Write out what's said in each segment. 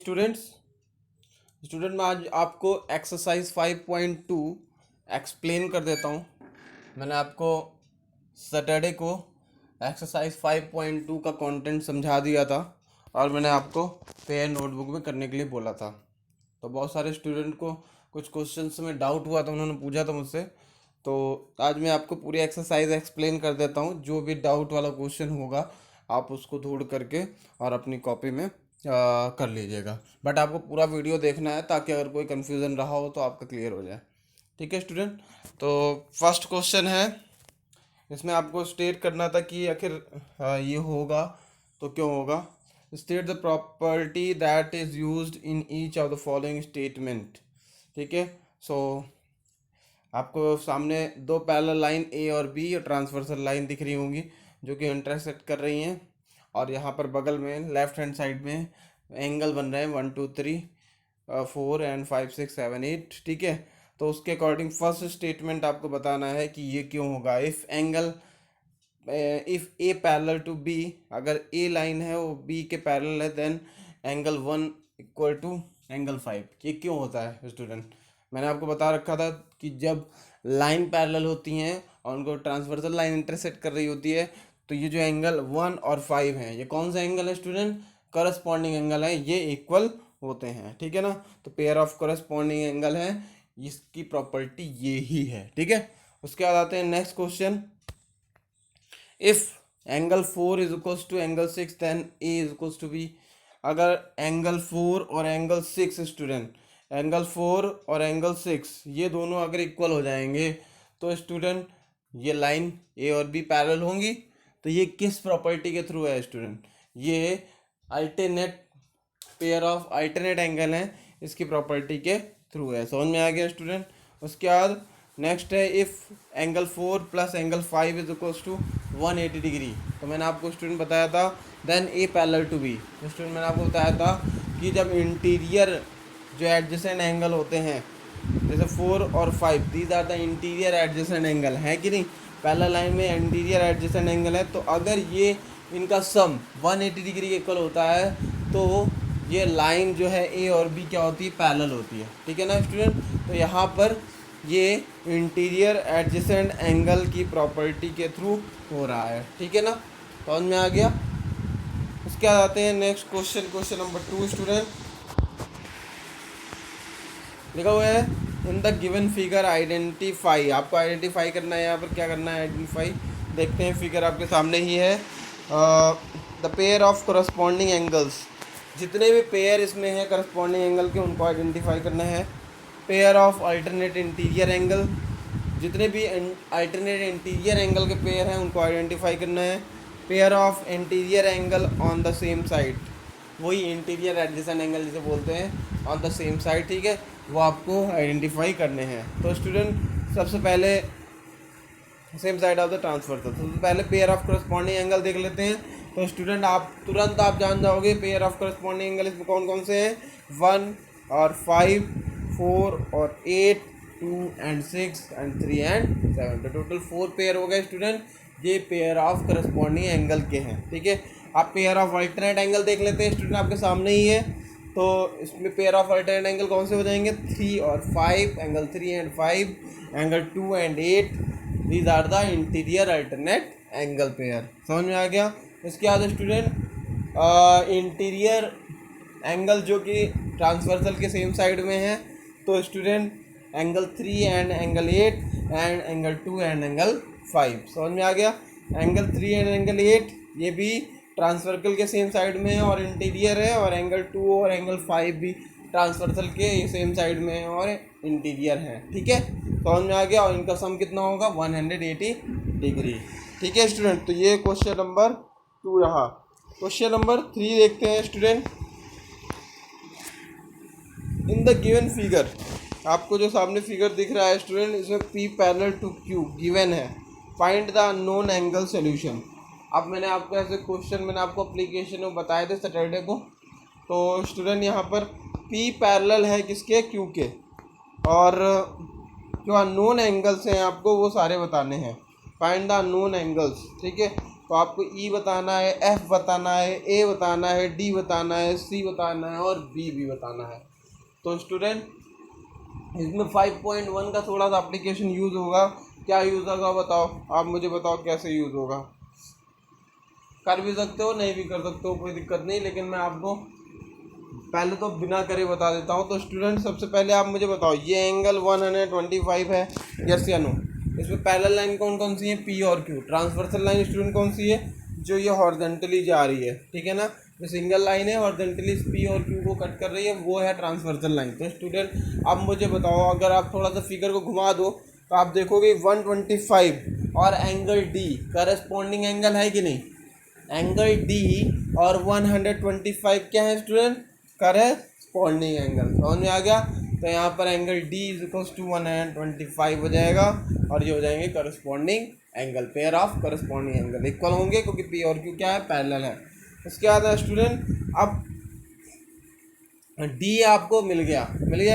Student मैं आज आपको एक्सरसाइज 5.2 एक्सप्लेन कर देता हूँ। मैंने आपको सैटरडे को एक्सरसाइज 5.2 का कंटेंट समझा दिया था और मैंने आपको पेयर नोटबुक में करने के लिए बोला था। तो बहुत सारे स्टूडेंट को कुछ क्वेश्चंस में डाउट हुआ था, उन्होंने पूछा था मुझसे। तो आज मैं आपको पूरी एक्सरसाइज एक्सप्लेन कर देता हूँ। जो भी डाउट वाला क्वेश्चन होगा आप उसको ढूंढ करके और अपनी कॉपी में कर लीजिएगा। बट आपको पूरा वीडियो देखना है ताकि अगर कोई कन्फ्यूज़न रहा हो तो आपका क्लियर हो जाए। ठीक है स्टूडेंट, तो फर्स्ट क्वेश्चन है, इसमें आपको स्टेट करना था कि आखिर ये होगा तो क्यों होगा। State the property that is used in each of the following statement. ठीक है, सो आपको सामने दो पैरेलल लाइन ए और बी और ट्रांसवर्सल लाइन दिख रही होंगी जो कि इंटरसेक्ट कर रही हैं, और यहाँ पर बगल में लेफ्ट हैंड साइड में एंगल बन रहे हैं 1 2 3 4 एंड 5 6 7 8। ठीक है, तो उसके अकॉर्डिंग फर्स्ट स्टेटमेंट आपको बताना है कि ये क्यों होगा। If A parallel to B, अगर ए लाइन है वो बी के पैरेलल है, then angle 1 equal to angle 5। ये क्यों होता है स्टूडेंट? मैंने आपको बता रखा था कि जब लाइन पैरेलल होती हैं और उनको ट्रांसवर्सल लाइन इंटरसेक्ट कर रही होती है तो ये जो एंगल 1 और 5 हैं, ये कौन सा एंगल है स्टूडेंट? करस्पॉन्डिंग एंगल है, ये इक्वल होते हैं। ठीक है ना, तो पेयर ऑफ करस्पॉन्डिंग एंगल है, इसकी प्रॉपर्टी ये ही है। ठीक है, उसके बाद आते हैं next question. If angle 4 is equals to angle 6 then A is equals to B. अगर एंगल 4 और एंगल 6 स्टूडेंट, एंगल 4 और एंगल 6 ये दोनों अगर इक्वल हो जाएंगे तो स्टूडेंट ये लाइन ए और बी पैरेलल होंगी। तो ये किस प्रॉपर्टी के थ्रू है स्टूडेंट? ये alternate pair of alternate angle है, इसकी प्रॉपर्टी के थ्रू है। समझ में आ गया स्टूडेंट? उसके बाद नेक्स्ट है, if angle 4 plus angle 5 is equals to 180 degree. तो मैंने आपको स्टूडेंट बताया था then A parallel to B. Student मैंने आपको बताया था कि जब इंटीरियर जो एडजेसेंट एंगल होते हैं, जैसे 4 और 5, these are the interior adjacent angle, है कि नहीं? पैरेलल लाइन में इंटीरियर एडजेसेंट एंगल है, तो अगर ये इनका सम 180 डिग्री के इक्वल होता है तो ये लाइन जो है ए और बी क्या होती है? पैरेलल होती है। ठीक है ना स्टूडेंट, तो यहाँ पर ये इंटीरियर एडजेसेंट एंगल की प्रॉपर्टी के थ्रू हो रहा है। ठीक है ना, समझ में आ गया? उसके बाद आते हैं next question, question number 2 student. लिखा हुआ है in the given figure identify. आपको आइडेंटिफाई करना है, यहाँ पर क्या करना है? आइडेंटिफाई। देखते हैं, फिगर आपके सामने ही है। The pair of corresponding angles, जितने भी पेयर इसमें है करस्पॉन्डिंग एंगल के, उनको आइडेंटिफाई करना है। Pair of alternate interior angle, जितने भी अल्टरनेट इंटीरियर एंगल के पेयर हैं उनको आइडेंटिफाई करना है। Pair of interior angle on the same side, वही इंटीरियर एडजेसेंट एंगल जिसे बोलते हैं, ऑन द सेम साइड। ठीक है, वो आपको आइडेंटिफाई करने हैं। तो स्टूडेंट सबसे पहले same side of the transversal, सबसे पहले पेयर ऑफ करस्पॉन्डिंग एंगल देख लेते हैं। तो स्टूडेंट आप तुरंत आप जान जाओगे पेयर ऑफ करस्पॉन्डिंग एंगल इसमें कौन कौन से हैं? 1 और 5, 4 और 8, 2 एंड 6 एंड 3 एंड 7। तो टोटल 4 पेयर हो गए स्टूडेंट, ये पेयर ऑफ करस्पॉन्डिंग एंगल के हैं। ठीक है, आप पेयर ऑफ अल्टरनेट एंगल देख लेते हैं स्टूडेंट, आपके सामने ही है। तो इसमें पेयर ऑफ अल्टरनेट एंगल कौन से हो जाएंगे? 3 और 5, angle 3 and 5, angle 2 and 8। These are the interior alternate angle pair. समझ में आ गया? इसके बाद स्टूडेंट इंटीरियर एंगल जो कि ट्रांसवर्सल के सेम साइड में है, तो student angle 3 and angle 8 and angle 2 and angle 5। समझ में आ गया? एंगल 3 एंड एंगल 8 ये भी ट्रांसवर्सल के सेम साइड में है और इंटीरियर है, और एंगल 2 और एंगल 5 भी ट्रांसवर्सल के सेम साइड में है और इंटीरियर है। ठीक है, समझ में आ गया? और इनका सम कितना होगा? 180 डिग्री। ठीक है स्टूडेंट, तो ये क्वेश्चन नंबर 2 रहा। क्वेश्चन नंबर 3 देखते हैं student. In the given figure, आपको जो सामने फिगर दिख रहा है स्टूडेंट, इसमें P parallel to Q given है। Find the unknown angle solution. अब मैंने आपको ऐसे क्वेश्चन मैंने आपको एप्लीकेशन में बताए थे सैटरडे को। तो स्टूडेंट यहाँ पर P पैरेलल है किसके? Q के, और जो अननोन एंगल्स हैं आपको वो सारे बताने हैं। Find the unknown angles. ठीक है, तो आपको ई बताना है, एफ बताना है, ए बताना है, डी बताना है, सी बताना है और बी भी बताना है। तो स्टूडेंट इसमें 5.1 का थोड़ा सा एप्लीकेशन यूज़ होगा। क्या यूज़ होगा बताओ, आप मुझे बताओ कैसे यूज़ होगा। कर भी सकते हो, नहीं भी कर सकते हो, कोई दिक्कत नहीं, लेकिन मैं आपको पहले तो बिना करे बता देता हूँ। तो स्टूडेंट सबसे पहले आप मुझे बताओ, ये एंगल 125 है, यस या नो। इसमें पैरेलल लाइन कौन कौन सी है, पी और क्यू। ट्रांसवर्सल लाइन स्टूडेंट कौन सी है, जो ये हॉरिजॉन्टली जा रही है, ठीक है ना। जो सिंगल लाइन है हॉरिजॉन्टली पी और क्यू को कट कर रही है, वो है ट्रांसवर्सल लाइन। तो स्टूडेंट अब मुझे बताओ, अगर आप थोड़ा सा फिगर को घुमा दो तो आप देखोगे 125 और एंगल डी करस्पॉन्डिंग एंगल है कि नहीं। एंगल डी और 125 क्या है स्टूडेंट, करस्पॉन्डिंग एंगल। समझ में आ गया। तो यहाँ पर angle D is equal to 125 हो जाएगा और ये हो जाएंगे corresponding angle, pair of corresponding angle equal होंगे, क्योंकि पी और क्यू क्या है, पैरेलल है। उसके बाद है स्टूडेंट, अब डी आपको मिल गया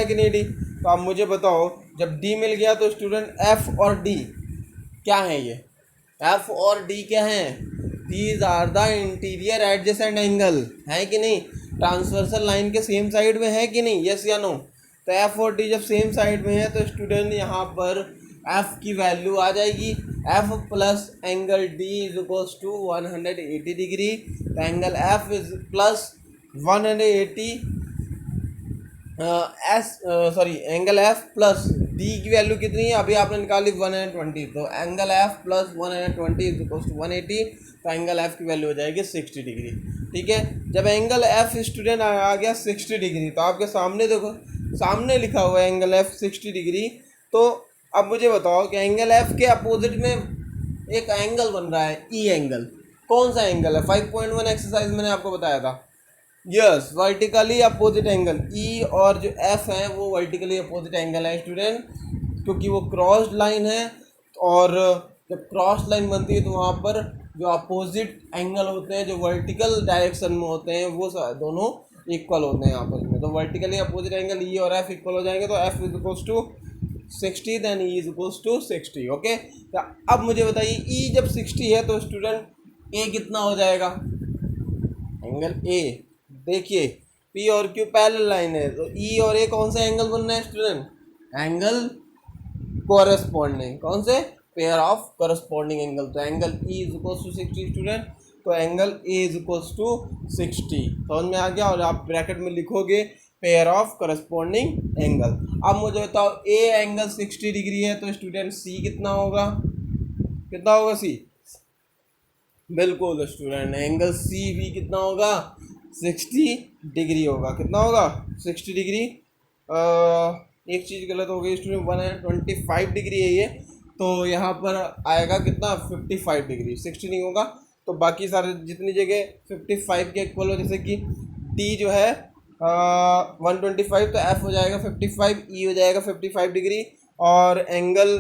कि नहीं डी। तो आप मुझे बताओ, जब डी मिल गया तो स्टूडेंट एफ और डी क्या है, ये एफ और डी क्या है, these are the interior adjacent angle, है कि नहीं। ट्रांसवर्सल लाइन के सेम साइड में है कि नहीं, यस या नो। तो एफ और डी जब सेम साइड में है तो स्टूडेंट यहाँ पर एफ की वैल्यू आ जाएगी, F plus angle D is equals to 180 degree. तो angle F is plus 180 angle F plus D की वैल्यू कितनी है, अभी आपने निकाली 120। तो angle F plus 120 is equals to 180। तो एंगल एफ की वैल्यू हो जाएगी 60 डिग्री, ठीक है। जब एंगल एफ स्टूडेंट आ गया 60 डिग्री, तो आपके सामने देखो, सामने लिखा हुआ है एंगल एफ 60 डिग्री। तो अब मुझे बताओ कि एंगल एफ के अपोजिट में एक एंगल बन रहा है, ई एंगल। कौन सा एंगल है, 5.1 एक्सरसाइज मैंने आपको बताया था, यस, वर्टिकली अपोजिट एंगल। ई और जो एफ है वो वर्टिकली अपोजिट एंगल है स्टूडेंट, क्योंकि वो क्रॉस्ड लाइन है। और जब क्रॉस लाइन बनती है तो वहाँ पर जो अपोजिट एंगल होते हैं, जो वर्टिकल डायरेक्शन में होते हैं, वो दोनों इक्वल होते हैं आपस में। तो वर्टिकली अपोजिट एंगल ई और एफ इक्वल हो जाएंगे। तो F is equals to 60 then E is equals to 60, okay. तो अब मुझे बताइए, ई जब 60 है तो स्टूडेंट ए कितना हो जाएगा, एंगल ए। देखिए पी और क्यू पैरेलल लाइन है, तो ई और ए कौन सा एंगल बनना है स्टूडेंट, एंगल कोरेस्पॉन्डिंग, कौन से, पेयर ऑफ करस्पॉन्डिंग एंगल। तो angle E is equals to 60 student, तो angle A is equals to 60। समझ में आ गया। और आप ब्रैकेट में लिखोगे पेयर ऑफ करस्पॉन्डिंग एंगल। अब मुझे बताओ, ए एंगल 60 डिग्री है तो स्टूडेंट सी कितना होगा, कितना होगा सी, बिल्कुल स्टूडेंट एंगल सी भी कितना होगा, 60 डिग्री होगा। कितना होगा, 60 डिग्री। एक चीज़ गलत हो गई स्टूडेंट, 125 डिग्री है ये, तो यहाँ पर आएगा कितना, 55 डिग्री, 60 नहीं होगा। तो बाकी सारे जितनी जगह 55 के इक्वल हो, जैसे कि टी जो है 125, तो एफ हो जाएगा 55, ई हो जाएगा 55 डिग्री। और एंगल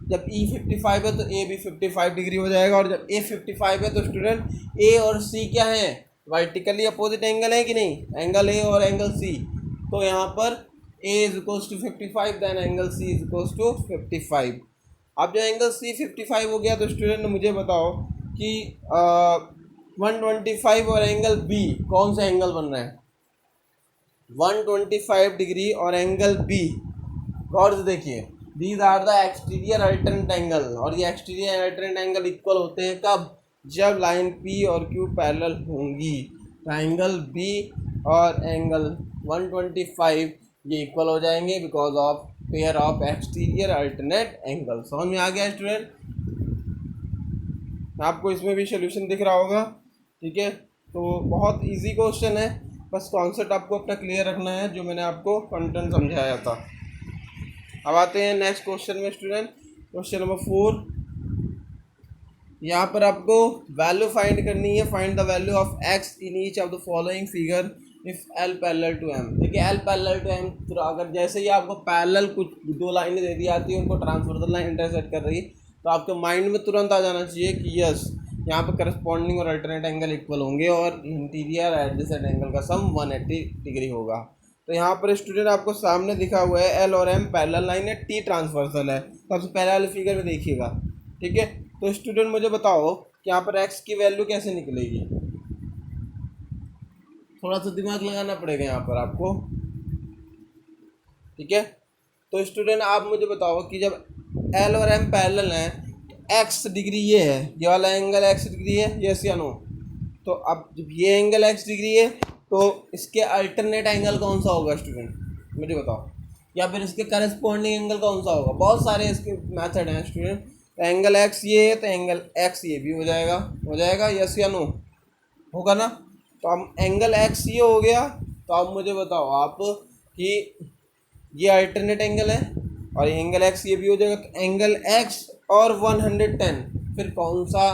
जब ई 55 है तो ए भी 55 डिग्री हो जाएगा। और जब ए 55 है तो स्टूडेंट ए और सी क्या है, वर्टिकली अपोजिट एंगल है कि नहीं, एंगल ए और एंगल सी। तो यहाँ पर A is equals to 55 then angle C is equals to 55। अब जो एंगल सी 55 हो गया तो स्टूडेंट मुझे बताओ कि 125 और एंगल बी कौन सा एंगल बन रहा है, 125 डिग्री और एंगल बी। गौर से देखिए, these are the exterior alternate angle. और ये एक्सटीरियर अल्टरनेट एंगल इक्वल होते हैं कब, जब लाइन पी और क्यू पैरेलल होंगी। तो एंगल बी और एंगल 125 ये इक्वल हो जाएंगे because of pair of exterior alternate angle. समझ में आ गया स्टूडेंट, आपको इसमें भी सोल्यूशन दिख रहा होगा, ठीक है। तो बहुत इजी क्वेश्चन है, बस कॉन्सेप्ट आपको अपना क्लियर रखना है, जो मैंने आपको कंटेंट समझाया था। अब आते हैं नेक्स्ट क्वेश्चन में स्टूडेंट, क्वेश्चन नंबर 4। यहाँ पर आपको वैल्यू फाइंड करनी है, find the value of x in each of the following figure if L parallel to M. देखिए एल पैरेलल टू एम, तो अगर जैसे ही आपको पैरेलल कुछ दो लाइनें दे दी आती है, उनको ट्रांसवर्सल लाइन इंटरसेक्ट कर रही है, तो आपके माइंड में तुरंत आ जाना चाहिए कि यस यहाँ पर करस्पॉन्डिंग और अल्टरनेट एंगल इक्वल होंगे और इंटीरियर एडजेसेंट एंगल का सम 180 डिग्री होगा। तो यहाँ पर स्टूडेंट आपको सामने दिखा हुआ है एल और एम पैरेलल लाइन है, टी ट्रांसवर्सल है। सबसे पहले वाले फिगर में देखिएगा, ठीक है। तो स्टूडेंट मुझे बताओ कि यहाँ पर x की वैल्यू कैसे निकलेगी। थोड़ा सा दिमाग लगाना पड़ेगा यहाँ पर आपको, ठीक है। तो स्टूडेंट आप मुझे बताओ कि जब L और M पैरेलल हैं तो x डिग्री ये है, ये वाला एंगल x डिग्री है, यस या नो। तो अब जब ये एंगल x डिग्री है तो इसके अल्टरनेट एंगल कौन सा होगा स्टूडेंट, मुझे बताओ, या फिर इसके करस्पॉन्डिंग एंगल कौन सा होगा। बहुत सारे इसके मेथड हैं स्टूडेंट। तो एंगल x ये है तो एंगल x ये भी हो जाएगा यस या नो, होगा ना। तो अब एंगल x ये हो गया, तो अब मुझे बताओ आप कि ये अल्टरनेट एंगल है और ये एंगल x ये भी हो जाएगा। तो एंगल x और 110 फिर कौन सा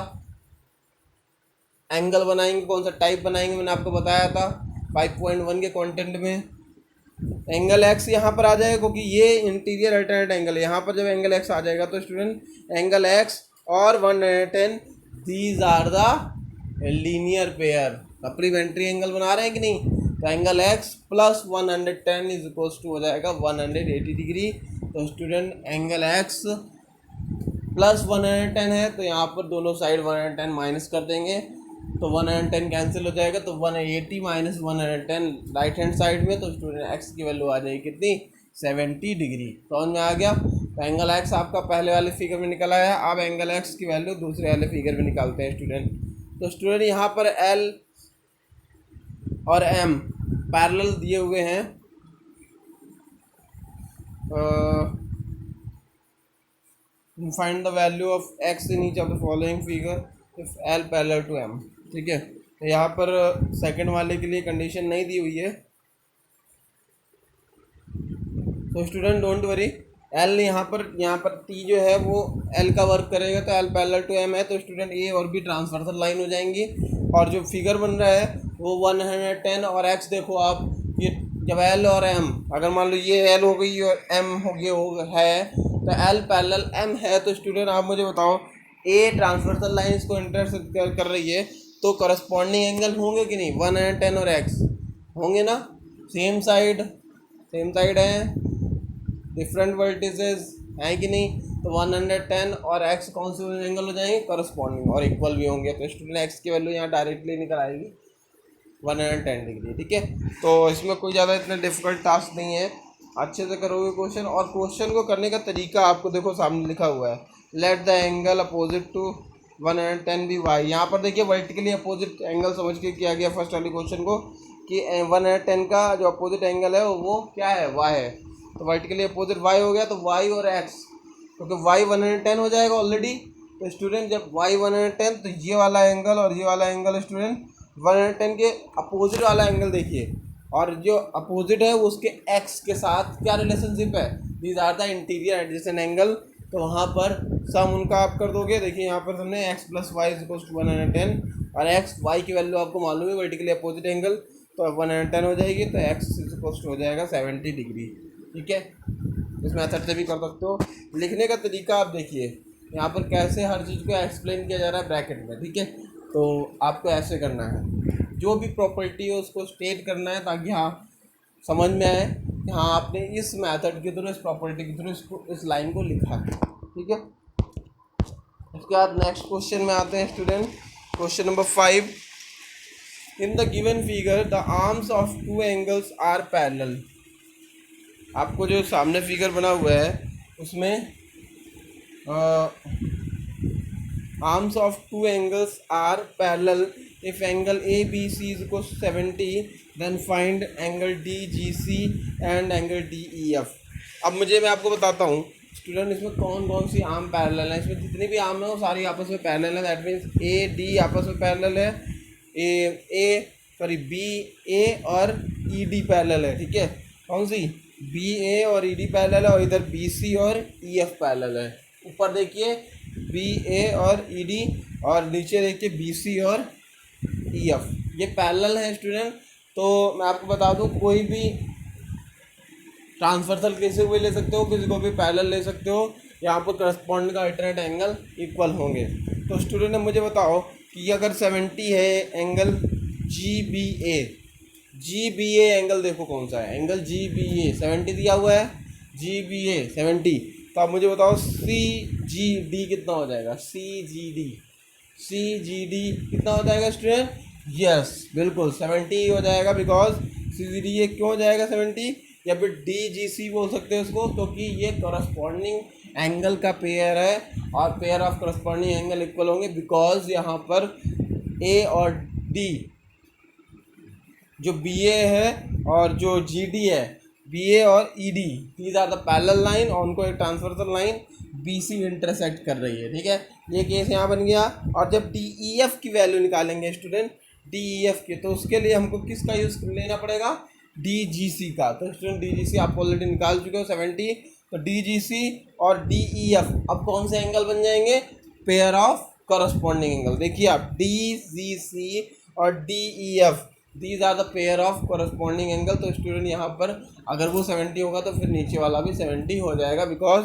एंगल बनाएंगे, कौन सा टाइप बनाएंगे, मैंने आपको बताया था 5.1 के कंटेंट में। एंगल x यहाँ पर आ जाएगा क्योंकि ये इंटीरियर अल्टरनेट एंगल है। यहाँ पर जब एंगल x आ जाएगा तो स्टूडेंट एंगल x और 110 these are the linear pair, supplementary angle बना रहे हैं कि नहीं। तो angle x plus 110 is equal to हो जाएगा 180 डिग्री। तो स्टूडेंट एंगल x प्लस 110 है तो यहाँ पर दोनों साइड 110 माइनस कर देंगे तो 110 कैंसिल हो जाएगा। तो 180 माइनस 110 राइट हैंड साइड में, तो स्टूडेंट x की वैल्यू आ जाएगी कितनी, 70 डिग्री। समझ में आ गया। तो एंगल x आपका पहले वाले फिगर में निकल आया। अब एंगल x की वैल्यू दूसरे वाले फिगर में निकालते हैं स्टूडेंट। तो स्टूडेंट यहाँ पर L और M पैरेलल दिए हुए हैं। Find the value of x in each of the following figure if L parallel to M, ठीक है। तो यहाँ पर सेकंड वाले के लिए कंडीशन नहीं दी हुई है, तो स्टूडेंट डोंट वरी। L यहाँ पर T जो है वो L का वर्क करेगा तो L पैरेलल टू M है, तो स्टूडेंट A और B ट्रांसवर्सल लाइन हो जाएंगी। और जो फिगर बन रहा है वो 110 और x देखो आप, ये जब L और M, अगर मान लो ये L हो गई और M हो गया है तो L पैरेलल M है, तो स्टूडेंट आप मुझे बताओ A ट्रांसवर्सल लाइन इसको इंटरसेक्ट कर रही है तो करस्पॉन्डिंग एंगल होंगे कि नहीं, 110 और x होंगे ना। सेम साइड है, डिफरेंट वर्टिसेस हैं कि नहीं। तो 110 और x कौन से एंगल हो जाएंगे, करस्पॉन्डिंग और इक्वल भी होंगे। तो स्टूडेंट x की वैल्यू यहाँ डायरेक्टली निकल आएगी 110 डिग्री, ठीक है। तो इसमें कोई ज़्यादा इतना डिफिकल्ट टास्क नहीं है, अच्छे से करोगे क्वेश्चन। और क्वेश्चन को करने का तरीका आपको देखो सामने लिखा हुआ है, let the angle opposite to 110 be y. यहाँ पर देखिए वर्टिकली अपोजिट एंगल समझ के किया गया फर्स्ट वाले क्वेश्चन को कि 110 का जो अपोजिट एंगल है वो क्या है, y है। तो वर्टिकली अपोजिट y हो गया, तो y और x, क्योंकि y 110 हो जाएगा ऑलरेडी। तो स्टूडेंट जब y 110 तो ये वाला एंगल और ये वाला एंगल स्टूडेंट 110 के अपोजिट वाला एंगल देखिए, और जो अपोजिट है वो उसके x के साथ क्या रिलेशनशिप है, these are the interior adjacent angle. तो वहाँ पर सम उनका आप कर दोगे। देखिए यहाँ पर हमने x plus y is equal to 110 और x y की वैल्यू आपको मालूम है वर्टिकली अपोजिट एंगल, तो 110 हो जाएगी तो x इज इक्वल टू हो जाएगा 70 डिग्री, ठीक है। इस मेथड से भी कर सकते हो। लिखने का तरीका आप देखिए यहाँ पर कैसे हर चीज़ को एक्सप्लेन किया जा रहा है ब्रैकेट में, ठीक है। तो आपको ऐसे करना है, जो भी प्रॉपर्टी है उसको स्टेट करना है ताकि हाँ समझ में आए कि हाँ आपने इस मेथड के थ्रू, इस प्रॉपर्टी के थ्रू इसको, इस लाइन को लिखा है, ठीक है। इसके बाद नेक्स्ट क्वेश्चन में आते हैं student. Question number 5, in the given figure the arms of two angles are parallel. आपको जो सामने फिगर बना हुआ है उसमें arms of two angles are parallel if angle A B C is equal 70 then find angle D G C and angle D E F. अब मैं आपको बताता हूँ स्टूडेंट इसमें कौन कौन सी आर्म पैरेलल है। इसमें जितनी भी आर्म है वो सारी आपस में पैरेलल है, दैट मीन्स ए डी आपस में पैरेलल है, बी ए और ई डी पैरेलल है, ठीक है। कौन सी, बी ए और ई डी पैरेलल है, और इधर बी सी और ई एफ पैरेलल है। ऊपर देखिए बी ए और ई डी, और नीचे देखिए बी सी और ई एफ, ये पैरेलल है स्टूडेंट। तो मैं आपको बता दूं कोई भी ट्रांसवर्सल किसी को भी ले सकते हो, किसी को भी पैरेलल ले सकते हो, यहाँ पर करस्पॉन्डिंग का अल्टरनेट एंगल इक्वल होंगे। तो स्टूडेंट अगर मुझे बताओ कि अगर 70 है angle G B A angle देखो कौन सा है, एंगल जी बी ए 70 दिया हुआ है, जी बी ए 70। तो आप मुझे बताओ सी जी डी कितना हो जाएगा, सी जी डी CGD कितना हो जाएगा स्टूडेंट? यस बिल्कुल 70 हो जाएगा, बिकॉज CGD ये क्यों हो जाएगा 70, या फिर DGC बोल सकते हैं उसको, क्योंकि ये करस्पॉन्डिंग एंगल का पेयर है और pair of corresponding angle equal होंगे, बिकॉज यहाँ पर A और D जो BA है और जो GD है, BA और ED, these are the parallel line और उनको एक ट्रांसवर्सल लाइन BC इंटरसेक्ट कर रही है। ठीक है, ये केस यहाँ बन गया। और जब DEF की वैल्यू निकालेंगे स्टूडेंट, DEF की, तो उसके लिए हमको किसका यूज़ लेना पड़ेगा? DGC का। तो स्टूडेंट DGC आप ऑलरेडी निकाल चुके हो 70, तो DGC और DEF अब कौन से एंगल बन जाएंगे? Pair of corresponding angle. देखिए आप DGC और DEF, these are the pair of corresponding angle. तो स्टूडेंट यहाँ पर अगर वो 70 होगा तो फिर नीचे वाला भी 70 हो जाएगा, बिकॉज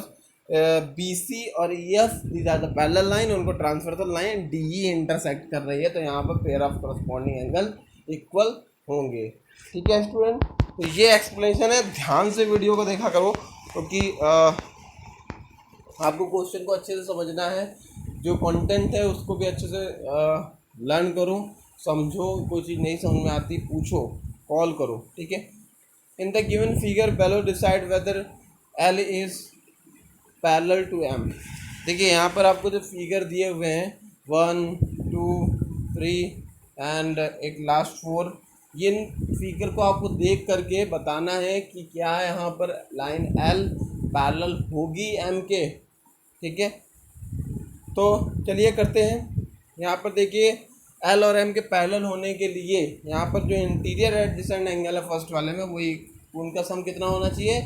BC और EF these are the parallel line, उनको ट्रांसवर्सल लाइन DE इंटरसेक्ट कर रही है, तो यहाँ पर pair of corresponding angle equal होंगे। ठीक है स्टूडेंट, तो ये एक्सप्लेनेशन है, ध्यान से वीडियो को देखा करो, क्योंकि आपको क्वेश्चन को अच्छे से समझना है, जो कंटेंट है उसको भी अच्छे से लर्न करो, समझो, कोई चीज़ नहीं समझ में आती पूछो, कॉल करो। ठीक है, in the given figure below decide whether L is parallel to M। देखिए यहाँ पर आपको जो फिगर दिए हुए हैं 1 2 3 एंड एक लास्ट 4, ये फिगर को आपको देख करके बताना है कि क्या यहाँ पर लाइन L पैरेलल होगी M के। ठीक है, तो चलिए करते हैं। यहाँ पर देखिए L और M के पैरेलल होने के लिए यहाँ पर जो इंटीरियर एडजेसेंट एंगल है फर्स्ट वाले में, वही उनका सम कितना होना चाहिए?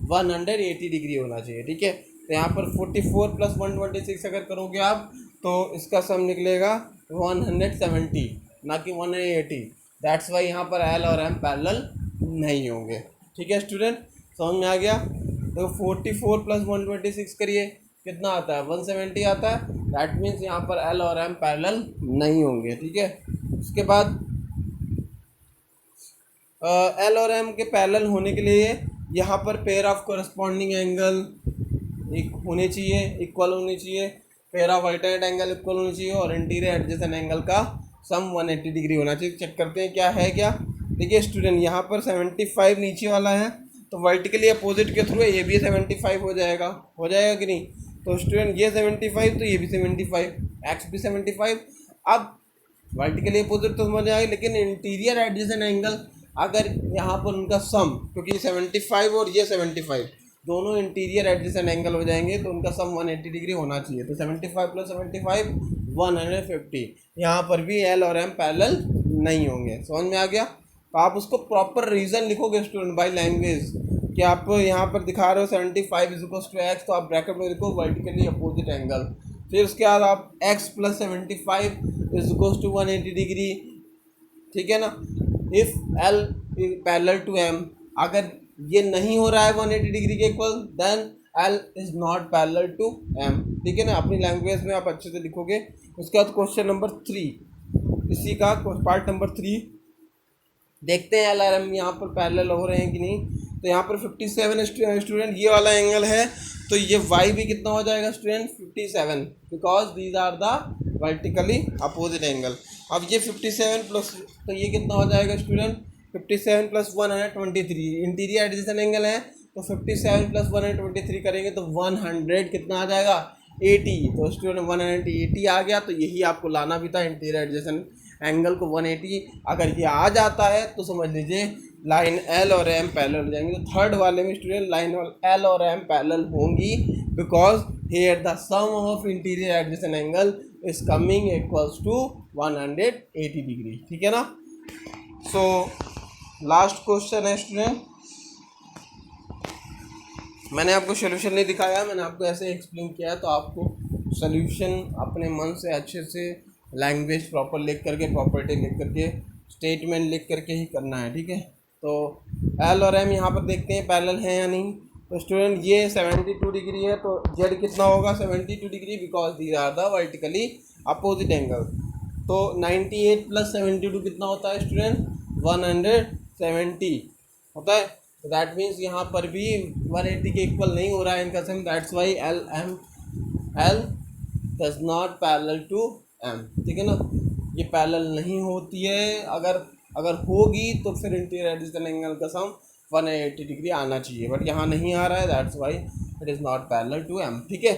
180 डिग्री होना चाहिए। ठीक है, तो यहाँ पर 44 + 126 अगर करोगे आप तो इसका सम निकलेगा 170, ना कि 180। दैट्स वाई यहाँ पर L और M पैरेलल नहीं होंगे। ठीक है स्टूडेंट, समझ में आ गया? तो 44 + 126 करिए, कितना आता है? 170 आता है। दैट मीन्स यहाँ पर L और M पैरेलल नहीं होंगे। ठीक है, उसके बाद L और M के पैरेलल होने के लिए यहाँ पर पेयर ऑफ करस्पॉन्डिंग एंगल एक होने चाहिए, इक्वल होनी चाहिए, pair of alternate angle equal होनी चाहिए, और इंटीरियर एडजेसेंट एंगल का सम 180 डिग्री होना चाहिए। चेक करते हैं क्या है क्या। देखिए स्टूडेंट, यहाँ पर 75 नीचे वाला है, तो वर्टिकली अपोजिट के थ्रू ये भी 75 हो जाएगा कि नहीं? तो स्टूडेंट ये 75 तो ये भी 75, एक्स भी 75। अब वर्टिकली अपोजिट तो समझ आएगी, लेकिन इंटीरियर एडजेसेंट एंगल अगर यहाँ पर उनका सम, क्योंकि 75 और ये 75 दोनों इंटीरियर एडजेसेंट एंगल हो जाएंगे, तो उनका सम 180 डिग्री होना चाहिए। तो 75 + 75 150। यहाँ पर भी L और M पैरेलल नहीं होंगे। समझ में आ गया? तो आप उसको प्रॉपर रीज़न लिखोगे स्टूडेंट बाय लैंग्वेज, कि आप यहाँ पर दिखा रहे हो 75 = x, तो आप ब्रैकेट में लिखो वर्टिकली अपोजिट एंगल। फिर उसके बाद आप x + 75 = 180 डिग्री। ठीक है ना? If L parallel to M, अगर ये नहीं हो रहा है 180 डिग्री के इक्वल, then L is not parallel to M। ठीक है ना? अपनी लैंग्वेज में आप अच्छे से लिखोगे। उसके बाद क्वेश्चन नंबर 3, इसी का पार्ट नंबर 3 देखते हैं L और M यहाँ पर पैरेलल हो रहे हैं कि नहीं। तो यहाँ पर 57 स्टूडेंट ये वाला एंगल है, तो ये y भी कितना हो जाएगा student? 57, because these are the vertically opposite angle. अब ये 57 प्लस, तो ये कितना हो जाएगा स्टूडेंट? 57 + 123 इंटीरियर एडजेसेंट एंगल है, तो 57 + 123 करेंगे तो 100 कितना आ जाएगा? 80। तो स्टूडेंट 180 आ गया, तो यही आपको लाना भी था, इंटीरियर एडजेसेंट एंगल को 180। अगर ये आ जाता है तो समझ लीजिए लाइन L और M पैरेलल हो जाएंगे। तो थर्ड वाले में स्टूडेंट लाइन L और M पैरेलल होंगी, because here the sum of interior adjacent angle is coming equals to 180 degree. ठीक है ना? सो लास्ट क्वेश्चन है स्टूडेंट, मैंने आपको सोल्यूशन नहीं दिखाया, मैंने आपको ऐसे एक्सप्लेन किया, तो आपको सोल्यूशन अपने मन से अच्छे से लैंग्वेज प्रॉपर लिख करके, प्रॉपर्टी लिख करके, स्टेटमेंट लिख करके ही करना है। ठीक है, तो L और M यहाँ पर देखते हैं पैरेलल हैं या नहीं। तो स्टूडेंट ये 72 डिग्री है, तो Z कितना होगा? 72 degree, because these are the vertically opposite angle. तो 98 + 72 कितना होता है स्टूडेंट? 170 होता है। तो दैट मीन्स यहाँ पर भी 180 के इक्वल नहीं हो रहा है इनका sum, that's why L does not parallel to M, ठीक है ना। ये पैरेलल नहीं होती है, अगर अगर होगी तो फिर इंटीरियर एडिशन एंगल का सम 180 डिग्री आना चाहिए, बट यहाँ नहीं आ रहा है, that's why it is not parallel to M, ठीक है।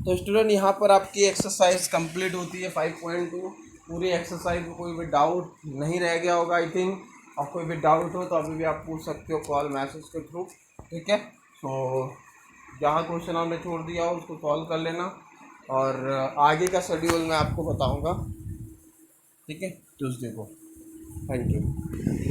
तो स्टूडेंट यहाँ पर आपकी एक्सरसाइज कंप्लीट होती है 5.2। पूरी एक्सरसाइज में कोई भी डाउट नहीं रह गया होगा आई थिंक, और कोई भी डाउट हो तो अभी भी आप पूछ सकते हो कॉल मैसेज के थ्रू, ठीक है। तो जहाँ क्वेश्चन हमने छोड़ दिया हो उसको सॉल्व कर लेना, और आगे का शेड्यूल मैं आपको बताऊँगा, ठीक है, ट्यूसडे को। Thank you.